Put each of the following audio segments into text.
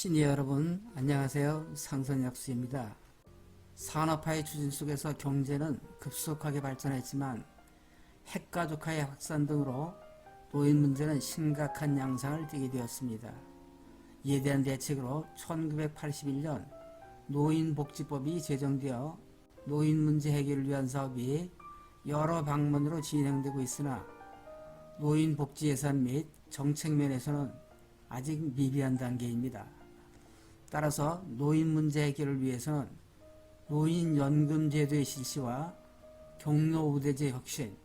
시니어 여러분 안녕하세요. 상선약수입니다. 산업화의 추진 속에서 경제는 급속하게 발전했지만 핵가족화의 확산 등으로 노인 문제는 심각한 양상을 띠게 되었습니다. 이에 대한 대책으로 1981년 노인복지법이 제정되어 노인 문제 해결을 위한 사업이 여러 방면으로 진행되고 있으나 노인복지 예산 및 정책 면에서는 아직 미비한 단계입니다. 따라서 노인 문제 해결을 위해서는 노인연금제도의 실시와 경로우대제 혁신,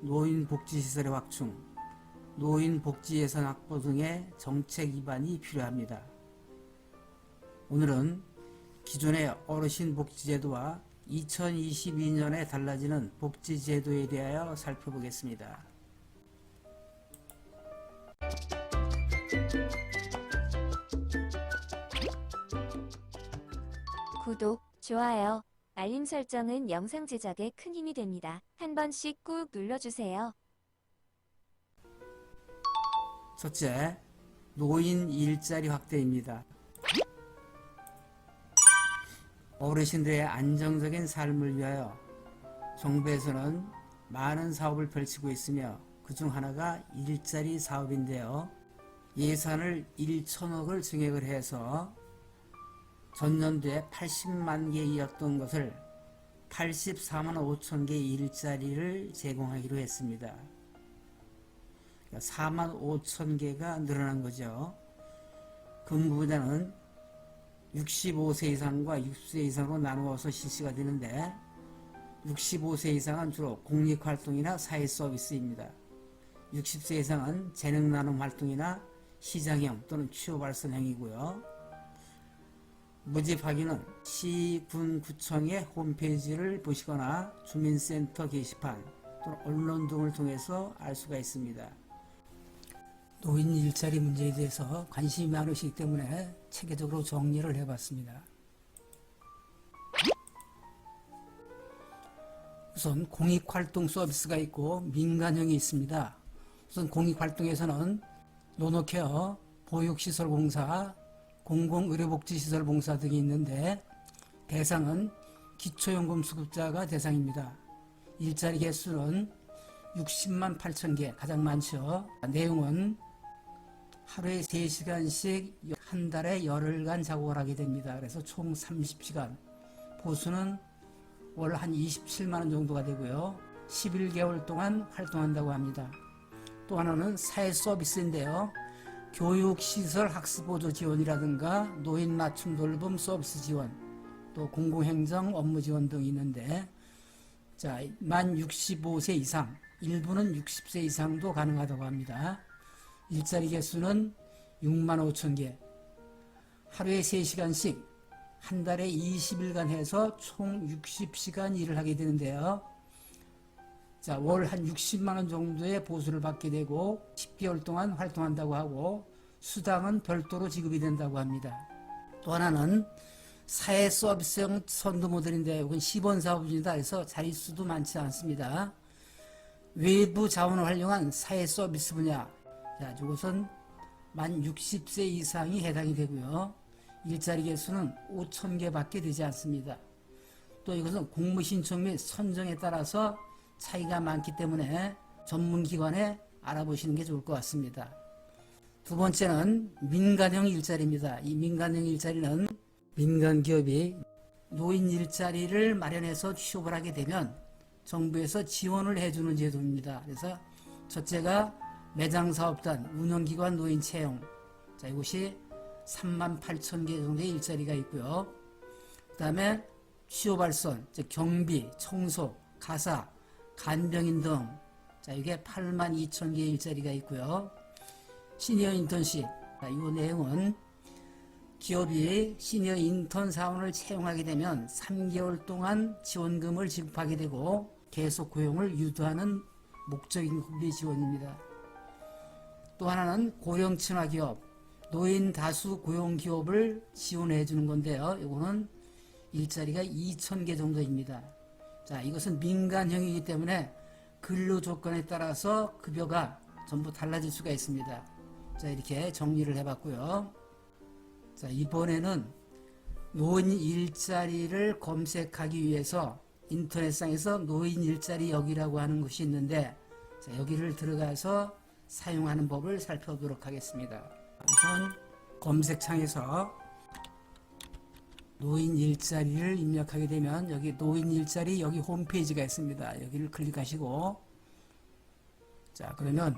노인복지시설의 확충, 노인복지예산 확보 등의 정책 입안이 필요합니다. 오늘은 기존의 어르신복지제도와 2022년에 달라지는 복지제도에 대하여 살펴보겠습니다. 구독, 좋아요, 알림 설정은 영상 제작에 큰 힘이 됩니다. 한 번씩 꾹 눌러주세요. 첫째, 노인 일자리 확대입니다. 어르신들의 안정적인 삶을 위하여 정부에서는 많은 사업을 펼치고 있으며 그중 하나가 일자리 사업인데요. 예산을 1천억을 증액을 해서 전년도에 80만 개이었던 것을 84만 5천 개의 일자리를 제공하기로 했습니다. 4만 5천 개가 늘어난 거죠. 근무 분야는 65세 이상과 60세 이상으로 나누어서 실시가 되는데 65세 이상은 주로 공익활동이나 사회서비스입니다. 60세 이상은 재능나눔 활동이나 시장형 또는 취업발전형이고요. 모집 확인은 시, 군, 구청의 홈페이지를 보시거나 주민센터 게시판 또는 언론 등을 통해서 알 수가 있습니다. 노인 일자리 문제에 대해서 관심이 많으시기 때문에 체계적으로 정리를 해봤습니다. 우선 공익활동 서비스가 있고 민간형이 있습니다. 우선 공익활동에서는 노노케어, 보육시설공사, 공공의료복지시설봉사 등이 있는데 대상은 기초연금 수급자가 대상입니다. 일자리 개수는 60만 8천 개, 가장 많죠. 내용은 하루에 3시간씩 한 달에 열흘간 작업을 하게 됩니다. 그래서 총 30시간, 보수는 월 한 27만 원 정도가 되고요. 11개월 동안 활동한다고 합니다. 또 하나는 사회 서비스인데요. 교육시설 학습보조 지원이라든가 노인 맞춤 돌봄 서비스 지원, 또 공공행정 업무 지원 등이 있는데, 자, 만 65세 이상, 일부는 60세 이상도 가능하다고 합니다. 일자리 개수는 6만 5천 개, 하루에 3시간씩 한 달에 20일간 해서 총 60시간 일을 하게 되는데요. 자, 월 한 60만 원 정도의 보수를 받게 되고 10개월 동안 활동한다고 하고 수당은 별도로 지급이 된다고 합니다. 또 하나는 사회 서비스형 선도 모델인데 이건 시범 사업입니다. 그래서 자릿수도 많지 않습니다. 외부 자원을 활용한 사회 서비스 분야. 자, 이것은 만 60세 이상이 해당이 되고요. 일자리 개수는 5천 개밖에 되지 않습니다. 또 이것은 공무 신청 및 선정에 따라서 차이가 많기 때문에 전문기관에 알아보시는 게 좋을 것 같습니다. 두 번째는 민간형 일자리입니다. 이 민간형 일자리는 민간기업이 노인 일자리를 마련해서 취업을 하게 되면 정부에서 지원을 해주는 제도입니다. 그래서 첫째가 매장사업단, 운영기관 노인 채용. 자, 이것이 3만 8천 개 정도의 일자리가 있고요. 그 다음에 취업발선, 즉 경비, 청소, 가사, 간병인 등, 자, 이게 8만 2천 개의 일자리가 있고요. 시니어 인턴십, 자, 이 내용은 기업이 시니어 인턴 사원을 채용하게 되면 3개월 동안 지원금을 지급하게 되고 계속 고용을 유도하는 목적인 구비 지원입니다. 또 하나는 고령친화 기업, 노인 다수 고용 기업을 지원해 주는 건데요. 이거는 일자리가 2천 개 정도입니다. 자, 이것은 민간형이기 때문에 근로 조건에 따라서 급여가 전부 달라질 수가 있습니다. 자, 이렇게 정리를 해봤고요. 자, 이번에는 노인 일자리를 검색하기 위해서 인터넷상에서 노인 일자리 여기라고 하는 곳이 있는데, 자, 여기를 들어가서 사용하는 법을 살펴보도록 하겠습니다. 우선 검색창에서 노인 일자리를 입력하게 되면 여기 노인 일자리 여기 홈페이지가 있습니다. 여기를 클릭하시고, 자, 그러면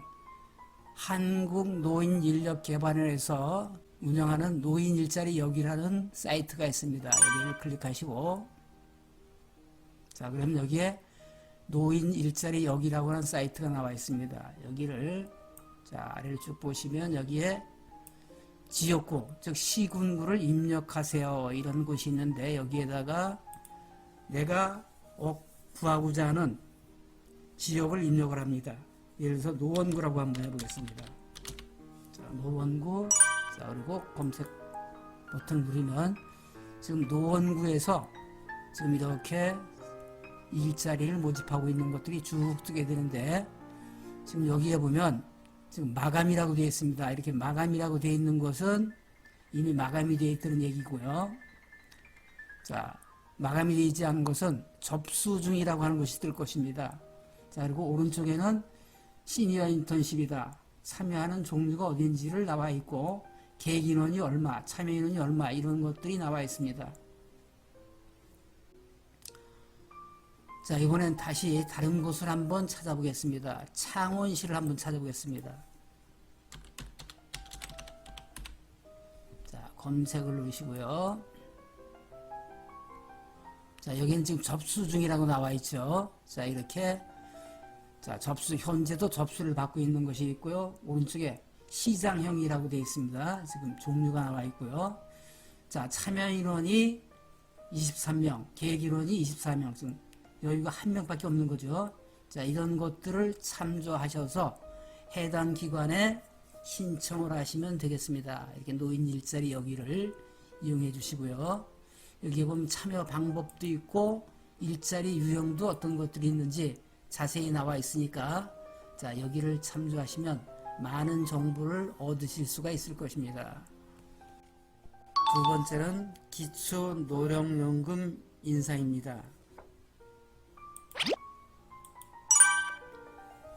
한국노인인력개발원에서 운영하는 노인 일자리 여기라는 사이트가 있습니다. 여기를 클릭하시고, 자, 그럼 여기에 노인 일자리 여기라고 하는 사이트가 나와 있습니다. 여기를, 자, 아래를 쭉 보시면 여기에 지역구, 즉 시군구를 입력하세요, 이런 곳이 있는데, 여기에다가 내가 구하고자 하는 지역을 입력을 합니다. 예를 들어서 노원구라고 한번 해보겠습니다. 자, 노원구. 자, 그리고 검색 버튼을 누르면 지금 노원구에서 지금 이렇게 일자리를 모집하고 있는 것들이 쭉 뜨게 되는데, 지금 여기에 보면 지금 마감이라고 되어 있습니다. 이렇게 마감이라고 되어 있는 것은 이미 마감이 되어 있다는 얘기고요. 자, 마감이 되어 있지 않은 것은 접수 중이라고 하는 것이 뜰 것입니다. 자, 그리고 오른쪽에는 시니어 인턴십이다, 참여하는 종류가 어딘지를 나와 있고, 계획 인원이 얼마, 참여 인원이 얼마, 이런 것들이 나와 있습니다. 자, 이번엔 다시 다른 곳을 한번 찾아보겠습니다. 창원시를 한번 찾아보겠습니다. 자, 검색을 누르시고요. 자, 여기는 지금 접수 중이라고 나와 있죠. 자, 이렇게, 자, 현재도 접수를 받고 있는 것이 있고요. 오른쪽에 시장형이라고 되어 있습니다. 지금 종류가 나와 있고요. 자, 참여 인원이 23명, 계획 인원이 24명, 지금 여유가 1명밖에 없는 거죠. 자, 이런 것들을 참조하셔서 해당 기관에 신청을 하시면 되겠습니다. 이렇게 노인 일자리 여기를 이용해 주시고요. 여기에 보면 참여 방법도 있고 일자리 유형도 어떤 것들이 있는지 자세히 나와 있으니까, 자, 여기를 참조하시면 많은 정보를 얻으실 수가 있을 것입니다. 두 번째는 기초노령연금 인상입니다.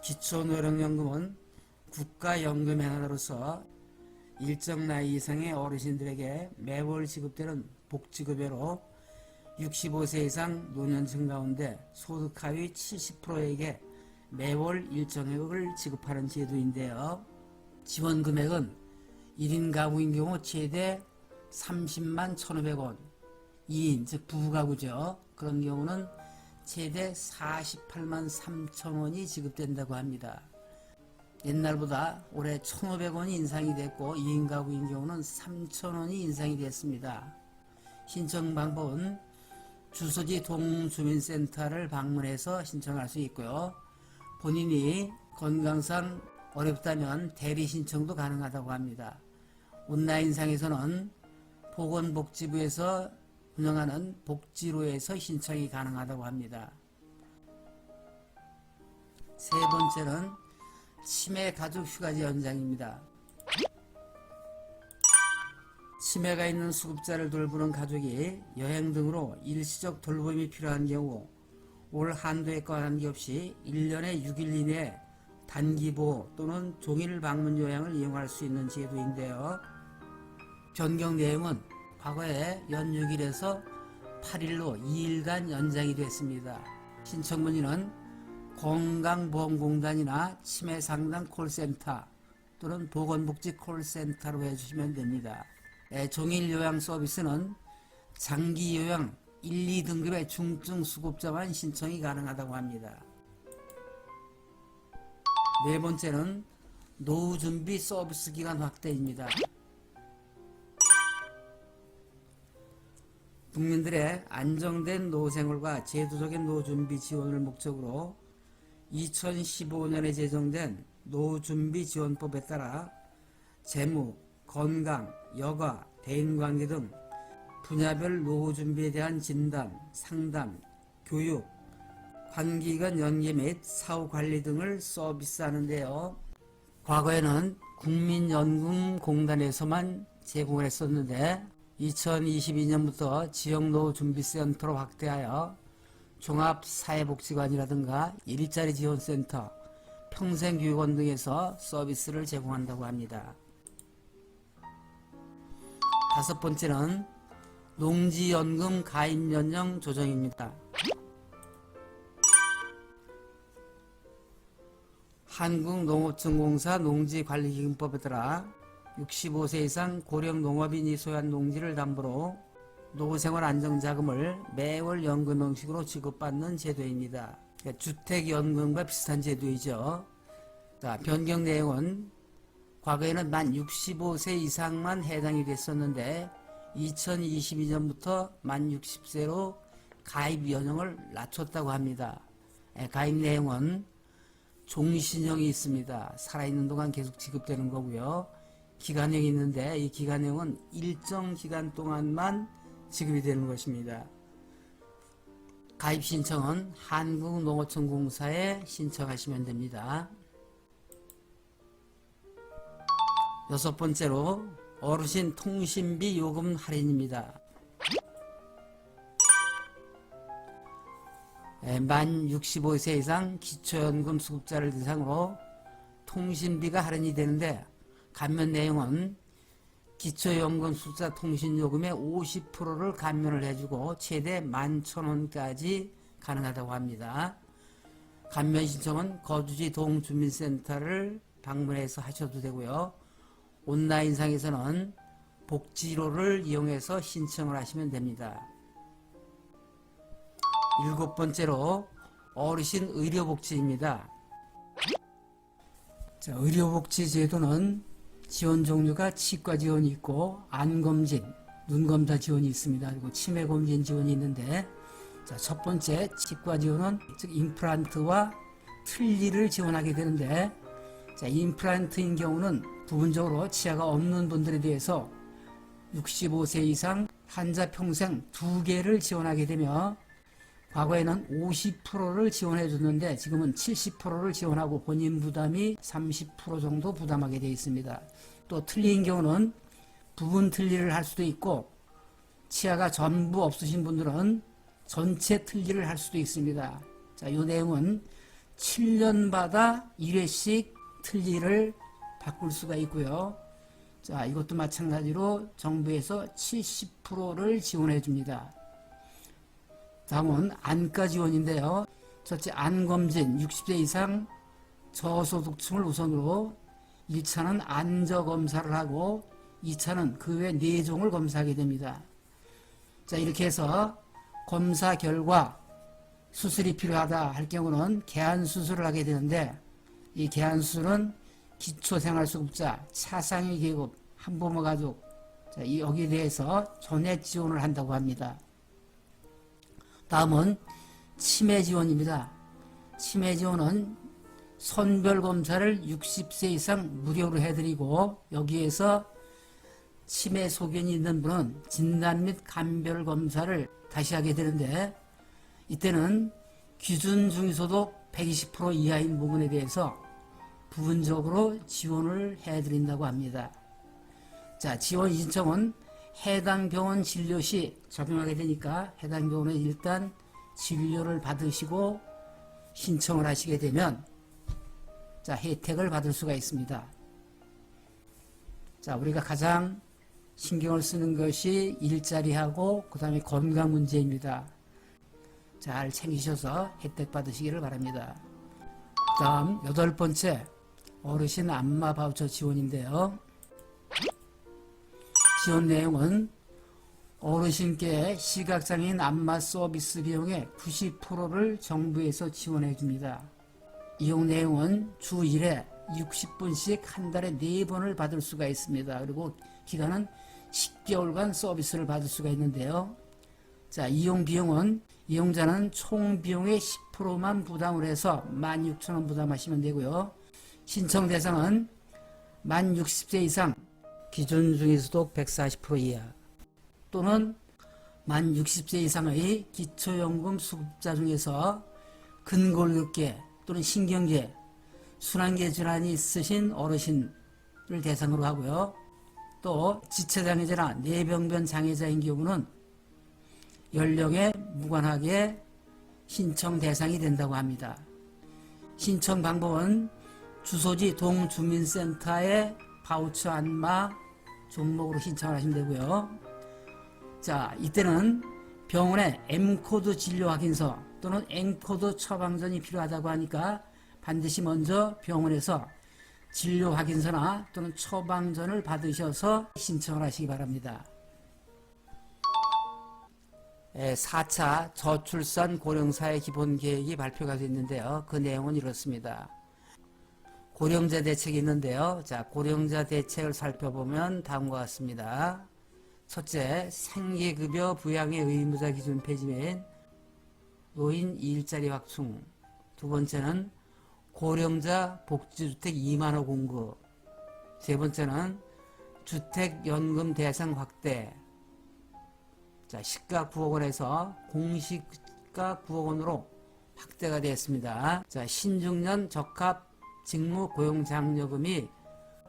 기초노령연금은 국가연금의 하나로서 일정 나이 이상의 어르신들에게 매월 지급되는 복지급여로 65세 이상 노년층 가운데 소득 하위 70%에게 매월 일정액을 지급하는 제도인데요. 지원 금액은 1인 가구인 경우 최대 30만 1,500원, 2인 즉 부부가구죠. 그런 경우는 최대 48만 3천원이 지급된다고 합니다. 옛날보다 올해 1,500원이 인상이 됐고 2인 가구인 경우는 3,000원이 인상이 됐습니다. 신청 방법은 주소지 동주민센터를 방문해서 신청할 수 있고요. 본인이 건강상 어렵다면 대리 신청도 가능하다고 합니다. 온라인상에서는 보건복지부에서 운영하는 복지로에서 신청이 가능하다고 합니다. 세 번째는 치매 가족 휴가제 연장입니다. 치매가 있는 수급자를 돌보는 가족이 여행 등으로 일시적 돌봄이 필요한 경우 올 한도에 관계없이 1년에 6일 이내에 단기보호 또는 종일 방문 요양을 이용할 수 있는 제도인데요. 변경 내용은 과거에 연 6일에서 8일로 2일간 연장이 됐습니다. 신청 문의는 건강보험공단이나 치매상담 콜센터 또는 보건복지 콜센터로 해주시면 됩니다. 종일 요양 서비스는 장기 요양 1, 2등급의 중증 수급자만 신청이 가능하다고 합니다. 네 번째는 노후 준비 서비스 기간 확대입니다. 국민들의 안정된 노후 생활과 제도적인 노후 준비 지원을 목적으로 2015년에 제정된 노후 준비 지원법에 따라 재무, 건강, 여가, 대인관계 등 분야별 노후 준비에 대한 진단, 상담, 교육, 관기간 연계 및 사후 관리 등을 서비스하는데요. 과거에는 국민연금공단에서만 제공을 했었는데 2022년부터 지역노후준비센터로 확대하여 종합사회복지관이라든가 일자리 지원센터, 평생교육원 등에서 서비스를 제공한다고 합니다. 다섯 번째는 농지연금 가입연령 조정입니다. 한국농업증공사 농지관리기금법에 따라 65세 이상 고령 농업인이 소유한 농지를 담보로 노후생활 안정자금을 매월 연금 형식으로 지급받는 제도입니다. 그러니까 주택연금과 비슷한 제도이죠. 자, 변경 내용은 과거에는 만 65세 이상만 해당이 됐었는데 2022년부터 만 60세로 가입 연령을 낮췄다고 합니다. 가입 내용은 종신형이 있습니다. 살아있는 동안 계속 지급되는 거고요. 기간형이 있는데 이 기간형은 일정 기간 동안만 지급이 되는 것입니다. 가입 신청은 한국농어촌공사에 신청하시면 됩니다. 여섯 번째로 어르신 통신비 요금 할인입니다. 만 65세 이상 기초연금 수급자를 대상으로 통신비가 할인이 되는데 감면 내용은 기초연금 수급자 통신요금의 50%를 감면을 해주고 최대 11,000원까지 가능하다고 합니다. 감면 신청은 거주지 동주민센터를 방문해서 하셔도 되고요. 온라인상에서는 복지로를 이용해서 신청을 하시면 됩니다. 일곱 번째로 어르신 의료복지입니다. 자, 의료복지 제도는 지원 종류가 치과 지원이 있고 안검진, 눈검사 지원이 있습니다. 그리고 치매검진 지원이 있는데 자, 첫 번째 치과 지원은 즉 임플란트와 틀니를 지원하게 되는데 자, 임플란트인 경우는 부분적으로 치아가 없는 분들에 대해서 65세 이상 환자 평생 2개를 지원하게 되며 과거에는 50%를 지원해 줬는데 지금은 70%를 지원하고 본인 부담이 30% 정도 부담하게 되어 있습니다. 또 틀니인 경우는 부분 틀니를 할 수도 있고 치아가 전부 없으신 분들은 전체 틀니를 할 수도 있습니다. 자, 이 내용은 7년마다 1회씩 틀니를 바꿀 수가 있고요. 자, 이것도 마찬가지로 정부에서 70%를 지원해 줍니다. 다음은 안과 지원인데요. 첫째 안검진 60세 이상 저소득층을 우선으로 1차는 안저검사를 하고 2차는 그 외 4종을 검사하게 됩니다. 자, 이렇게 해서 검사 결과 수술이 필요하다 할 경우는 개안수술을 하게 되는데 이 개안수술은 기초생활수급자, 차상위 계급, 한부모 가족 자, 여기에 대해서 전액 지원을 한다고 합니다. 다음은 치매 지원입니다. 치매 지원은 선별검사를 60세 이상 무료로 해드리고 여기에서 치매 소견이 있는 분은 진단 및 감별검사를 다시 하게 되는데 이때는 기준 중위소득 120% 이하인 부분에 대해서 부분적으로 지원을 해드린다고 합니다. 자, 지원 신청은 해당 병원 진료 시 적용하게 되니까 해당 병원에 일단 진료를 받으시고 신청을 하시게 되면 자, 혜택을 받을 수가 있습니다. 자, 우리가 가장 신경을 쓰는 것이 일자리하고 그 다음에 건강 문제입니다. 잘 챙기셔서 혜택 받으시기를 바랍니다. 다음 여덟 번째 어르신 안마 바우처 지원인데요. 지원 내용은 어르신께 시각장애인 안마 서비스 비용의 90%를 정부에서 지원해 줍니다. 이용 내용은 주 1회 60분씩 한 달에 4번을 받을 수가 있습니다. 그리고 기간은 10개월간 서비스를 받을 수가 있는데요. 자, 이용 비용은 이용자는 총 비용의 10%만 부담을 해서 16,000원 부담하시면 되고요. 신청 대상은 만 60세 이상 기준 중위소득 140% 이하 또는 만 60세 이상의 기초연금 수급자 중에서 근골격계 또는 신경계, 순환계 질환이 있으신 어르신을 대상으로 하고요. 또 지체장애자나 뇌병변 장애자인 경우는 연령에 무관하게 신청 대상이 된다고 합니다. 신청 방법은 주소지 동주민센터에 바우처 안마 종목으로 신청을 하시면 되고요. 자, 이때는 병원에 M코드 진료 확인서 또는 N코드 처방전이 필요하다고 하니까 반드시 먼저 병원에서 진료 확인서나 또는 처방전을 받으셔서 신청을 하시기 바랍니다. 4차 저출산 고령사회 기본 계획이 발표가 됐는데요. 그 내용은 이렇습니다. 고령자 대책이 있는데요. 자, 고령자 대책을 살펴보면 다음과 같습니다. 첫째, 생계급여 부양의 의무자 기준 폐지 및 노인 일자리 확충. 두 번째는 고령자 복지주택 2만호 공급. 세 번째는 주택연금 대상 확대. 자, 시가 9억 원에서 공시가 9억 원으로 확대가 되었습니다. 자, 신중년 적합 직무 고용장려금이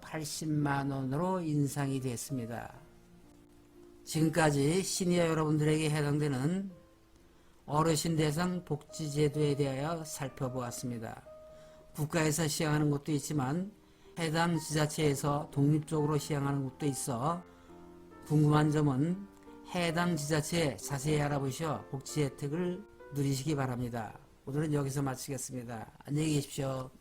80만 원으로 인상이 됐습니다. 지금까지 시니어 여러분들에게 해당되는 어르신 대상 복지제도에 대하여 살펴보았습니다. 국가에서 시행하는 것도 있지만 해당 지자체에서 독립적으로 시행하는 것도 있어 궁금한 점은 해당 지자체에 자세히 알아보셔 복지 혜택을 누리시기 바랍니다. 오늘은 여기서 마치겠습니다. 안녕히 계십시오.